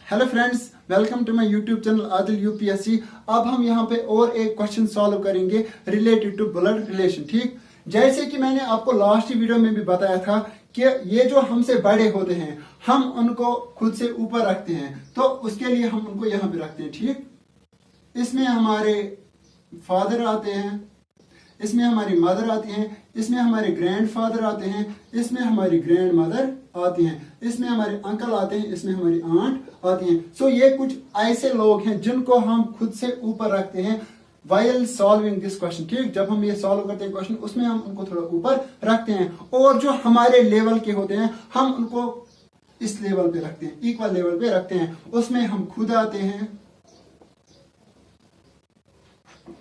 Hello friends, welcome to my YouTube channel Adil UPSC. अब हम यहाँ पे और एक क्वेश्चन सॉल्व करेंगे रिलेटेड टू ब्लड रिलेशन। ठीक, जैसे कि मैंने आपको लास्ट वीडियो में भी बताया था कि ये जो हमसे बड़े होते हैं हम उनको खुद से ऊपर रखते हैं, तो उसके लिए हम उनको यहाँ पे रखते हैं। ठीक, इसमें हमारे फादर आते हैं, इसमें हमारी मदर आती हैं, इसमें हमारे ग्रैंडफादर आते हैं, इसमें हमारी ग्रैंड मदर आती हैं, इसमें हमारे अंकल आते हैं, इसमें हमारी आंट आती हैं। सो ये कुछ ऐसे लोग हैं जिनको हम खुद से ऊपर रखते हैं while सॉल्विंग दिस क्वेश्चन। ठीक, जब हम ये सॉल्व करते हैं क्वेश्चन, उसमें हम उनको थोड़ा ऊपर रखते हैं, और जो हमारे लेवल के होते हैं हम उनको इस लेवल पे रखते हैं, इक्वल लेवल पे रखते हैं। उसमें हम खुद आते हैं,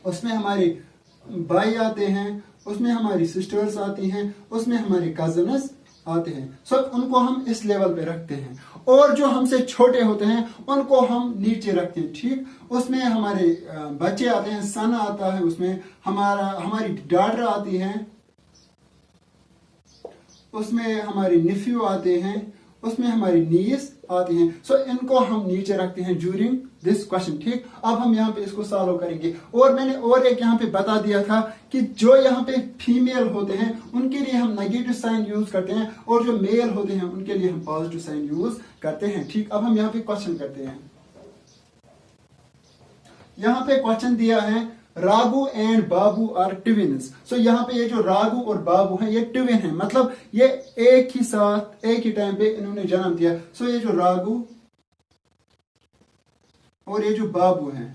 उसमें हमारे भाई आते हैं, उसमें हमारी सिस्टर्स आती हैं, उसमें हमारे कजन्स आते हैं। सो उनको हम इस लेवल पे रखते हैं, और जो हमसे छोटे होते हैं उनको हम नीचे रखते हैं। ठीक, उसमें हमारे बच्चे आते हैं, सन आता है, उसमें हमारी डॉटर आती है, उसमें हमारी निफ्यू आते हैं, उसमें हमारी नीस आती हैं। सो इनको हम नीचे रखते हैं ड्यूरिंग दिस क्वेश्चन। ठीक, अब हम यहाँ पे इसको सॉल्व करेंगे। और मैंने और एक यहाँ पे बता दिया था कि जो यहाँ पे फीमेल होते हैं उनके लिए हम नेगेटिव साइन यूज करते हैं, और जो मेल होते हैं उनके लिए हम पॉजिटिव साइन यूज करते हैं। ठीक, अब हम यहाँ पे क्वेश्चन करते हैं। यहाँ पे क्वेश्चन दिया है Raghu and Babu are twins. So यहाँ पे ये जो राघु और बाबू हैं ये ट्विन हैं, मतलब ये एक ही साथ एक ही टाइम पे इन्होंने जन्म दिया। सो ये जो राघु और ये जो बाबू हैं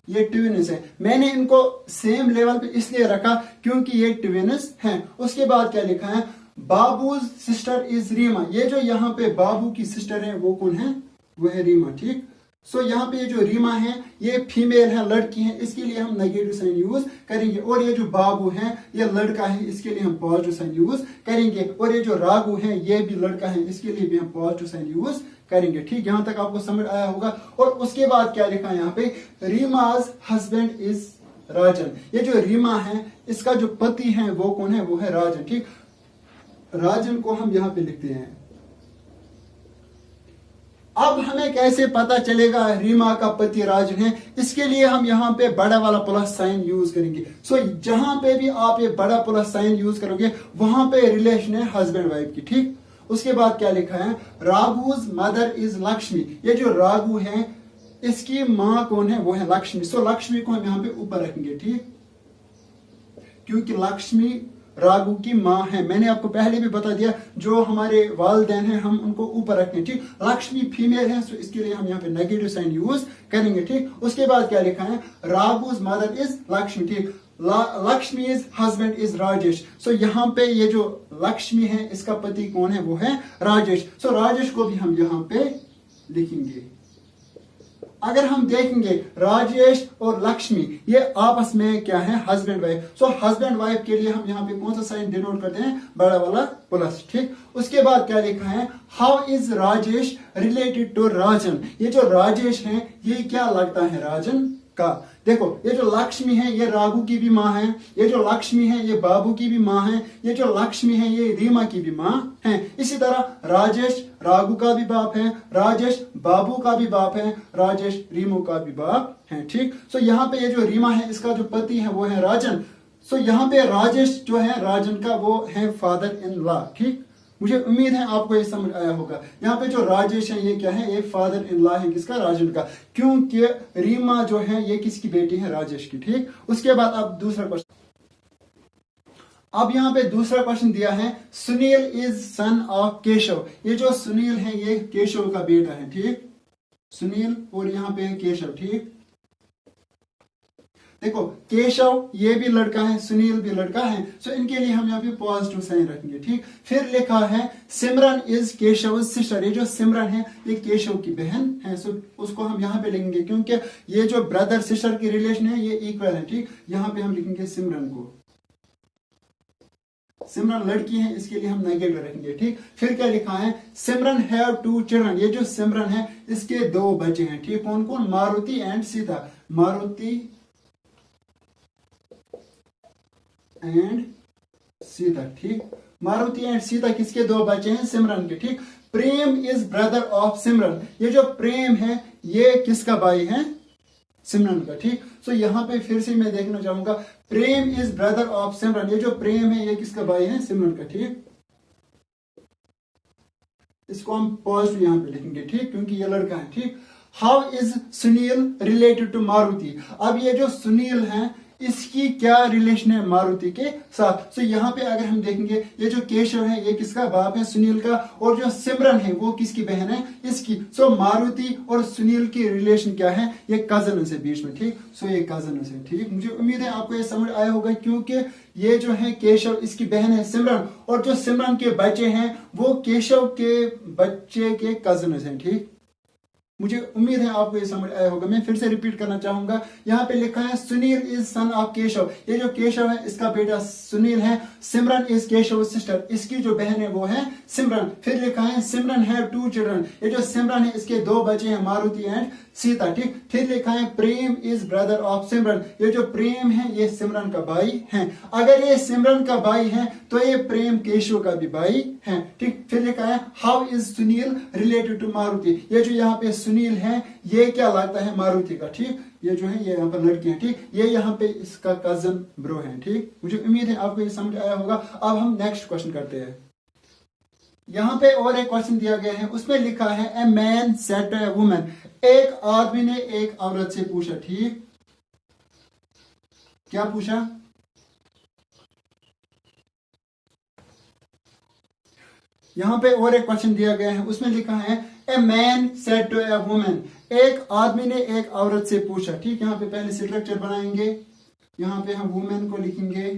ये ट्विन्स हैं। मैंने इनको सेम लेवल पे इसलिए रखा क्योंकि ये ट्विन्स हैं। उसके बाद क्या लिखा है, बाबूज सिस्टर इज रीमा। ये जो यहाँ पे बाबू की सिस्टर है वो कौन है, वो है रीमा। ठीक, सो यहाँ पे ये जो रीमा है ये फीमेल है, लड़की है, इसके लिए हम नेगेटिव साइन यूज करेंगे। और ये जो बाबू है ये लड़का है, इसके लिए हम पॉजिटिव साइन यूज करेंगे। और ये जो राघु है ये भी लड़का है, इसके लिए भी हम पॉजिटिव साइन यूज करेंगे। ठीक, यहाँ तक आपको समझ आया होगा। और उसके बाद क्या लिखा है यहाँ पे, रीमाज हस्बैंड इज राजन। ये जो रीमा है इसका जो पति है वो कौन है, वो है राजन। ठीक, राजन को हम यहाँ पे लिखते हैं। अब हमें कैसे पता चलेगा रीमा का पति राजन है, इसके लिए हम यहाँ पे बड़ा वाला प्लस साइन यूज करेंगे। सो जहां पे भी आप ये बड़ा प्लस साइन यूज करोगे वहां पे रिलेशन है हस्बैंड वाइफ की। ठीक, उसके बाद क्या लिखा है, राघुज मदर इज लक्ष्मी। ये जो राघु है इसकी माँ कौन है, वो है लक्ष्मी। सो लक्ष्मी को हम यहाँ पे ऊपर रखेंगे। ठीक, क्योंकि लक्ष्मी राघु की माँ है। मैंने आपको पहले भी बता दिया जो हमारे वालिदैन हैं हम उनको ऊपर रखते हैं। ठीक, लक्ष्मी फीमेल है, सो इसके लिए हम यहाँ पे नेगेटिव साइन यूज करेंगे। ठीक, उसके बाद क्या लिखा है, राघुज मदर इज लक्ष्मी। ठीक, Lakshmi is husband is Rajesh. So यहाँ पे ये जो लक्ष्मी है इसका पति कौन है, वो है राजेश। सो राजेश को भी हम यहाँ पे लिखेंगे। अगर हम देखेंगे राजेश और लक्ष्मी ये आपस में क्या है, हस्बैंड वाइफ। सो हस्बैंड वाइफ के लिए हम यहाँ पे कौन सा साइन डिनोट करते हैं, बड़ा वाला प्लस। ठीक, उसके बाद क्या लिखा है, how is Rajesh related to Rajan. ये जो राजेश है ये क्या लगता है राजन का। देखो ये जो लक्ष्मी है ये राघु की भी माँ है, ये जो लक्ष्मी है ये बाबू की भी माँ है, ये जो लक्ष्मी है ये रीमा की भी माँ है। इसी तरह राजेश राघु का भी बाप है, राजेश बाबू का भी बाप है, राजेश रीमू का भी बाप है। ठीक, सो यहाँ पे ये जो रीमा है इसका जो पति है वो है राजन। सो यहाँ पे राजेश जो है राजन का वो है फादर इन लॉ। ठीक, मुझे उम्मीद है आपको ये समझ आया होगा। यहाँ पे जो राजेश है ये क्या है, ये फादर इन लॉ है किसका, राजन का, क्योंकि रीमा जो है ये किसकी बेटी है, राजेश की। ठीक, उसके बाद अब दूसरा क्वेश्चन। अब यहाँ पे दूसरा क्वेश्चन दिया है, Sunil is son of Keshav. ये जो सुनील है ये केशव का बेटा है। ठीक, सुनील और यहाँ पे है केशव। ठीक, देखो केशव ये भी लड़का है, सुनील भी लड़का है, सो इनके लिए हम यहाँ पे पॉजिटिव साइन रखेंगे। ठीक, फिर लिखा है सिमरन इज केशव सिस्टर। ये जो सिमरन है ये केशव की बहन है, सो उसको हम यहाँ पे लिखेंगे क्योंकि ये जो ब्रदर सिस्टर की रिलेशन है ये इक्वल है। ठीक, यहाँ पे हम लिखेंगे सिमरन को, सिमरन लड़की है इसके लिए हम नेगेटिव रखेंगे। ठीक, फिर क्या लिखा है, सिमरन हैव टू चिल्ड्रन। ये जो सिमरन है इसके दो बच्चे हैं। ठीक, कौन कौन, मारुति एंड सीता, मारुति एंड सीता। ठीक, मारुति एंड सीता किसके दो बच्चे हैं, सिमरन के। ठीक, प्रेम इज ब्रदर ऑफ सिमरन। ये जो प्रेम है ये किसका भाई है? सिमरन का। ठीक, सो यहाँ पे फिर से मैं देखना चाहूंगा, प्रेम इज ब्रदर ऑफ सिमरन। ये जो प्रेम है ये किसका भाई है? सिमरन का। ठीक, इसको हम पॉजिटिव यहाँ पे लिखेंगे। ठीक, क्योंकि ये लड़का है। ठीक, how is Sunil related to Maruti. अब ये जो सुनील है इसकी क्या रिलेशन है मारुति के साथ? सो यहाँ पे अगर हम देखेंगे, ये जो केशव है ये किसका बाप है? सुनील का। और जो सिमरन है वो किसकी बहन है? इसकी। सो मारुति और सुनील की रिलेशन क्या है? ये कजन है बीच में। ठीक, सो ये कजन है। ठीक, मुझे उम्मीद है आपको ये समझ आया होगा, क्योंकि ये जो है केशव, इसकी बहन है सिमरन, और जो सिमरन के बच्चे हैं वो केशव के बच्चे के कजन हैं। ठीक, मुझे उम्मीद है आपको ये समझ आया होगा। मैं फिर से रिपीट करना चाहूंगा, यहाँ पे लिखा है Sunil is son of Keshav. ये जो केशव है इसका बेटा सुनील है। सिमरन इज केशव सिस्टर, इसकी जो बहन है वो है सिमरन। फिर लिखा है सिमरन हैव 2 चिल्ड्रन। ये जो सिमरन है इसके 2 बच्चे हैं, मारुति एंड सीता। ठीक, फिर लिखा है प्रेम इज ब्रदर ऑफ सिमरन। ये जो प्रेम है ये सिमरन का भाई है। अगर ये सिमरन का भाई है तो ये प्रेम केशव का भी भाई है। ठीक, फिर लिखा है how is Sunil related to Maruti. ये जो यहाँ पे सुनील है ये क्या लगता है? मारुति का। ठीक, ये जो है ये यहाँ पर लड़की है। ठीक, ये यहाँ पे इसका कजन ब्रो है। ठीक, मुझे उम्मीद है आपको ये समझ आया होगा। अब हम नेक्स्ट क्वेश्चन करते हैं। यहाँ पे और एक क्वेश्चन दिया गया है, उसमें लिखा है a man said to a woman. एक आदमी ने एक औरत से पूछा। ठीक, क्या पूछा? यहाँ पे और एक क्वेश्चन दिया गया है, उसमें लिखा है a man said to a woman. एक आदमी ने एक औरत से पूछा। ठीक, यहाँ पे पहले स्ट्रक्चर बनाएंगे, यहाँ पे हम वुमेन को लिखेंगे।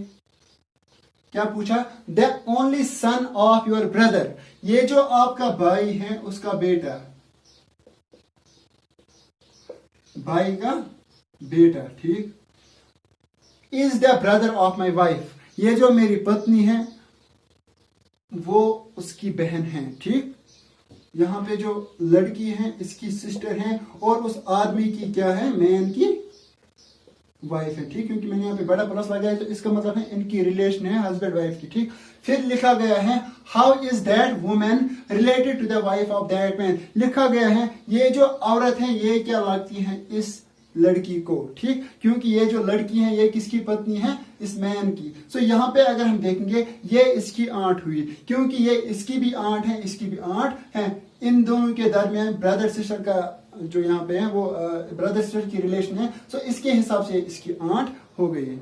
क्या पूछा? The only son of your brother. ये जो आपका भाई है उसका बेटा, भाई का बेटा। ठीक, is the brother of my wife. ये जो मेरी पत्नी है वो उसकी बहन है। ठीक, यहाँ पे जो लड़की है इसकी सिस्टर है, और उस आदमी की क्या है? मैन की वाइफ है। ठीक, क्योंकि मैंने यहाँ पे बड़ा प्लस लगाया तो इसका मतलब है इनकी रिलेशन है हस्बैंड वाइफ की। ठीक, फिर लिखा गया है how is that woman related to the wife of that man. लिखा गया है ये जो औरत है ये क्या लगती है इस लड़की को। ठीक, क्योंकि ये जो लड़की है ये किसकी पत्नी है? इस मैन की। सो यहाँ पे अगर हम देखेंगे ये इसकी आंट हुई, क्योंकि ये इसकी भी आंट है इसकी भी आंट है। इन दोनों के दरमियान ब्रदर सिस्टर का जो यहाँ पे है वो ब्रदर सिस्टर की रिलेशन है। सो इसके हिसाब से इसकी आंट हो गई है।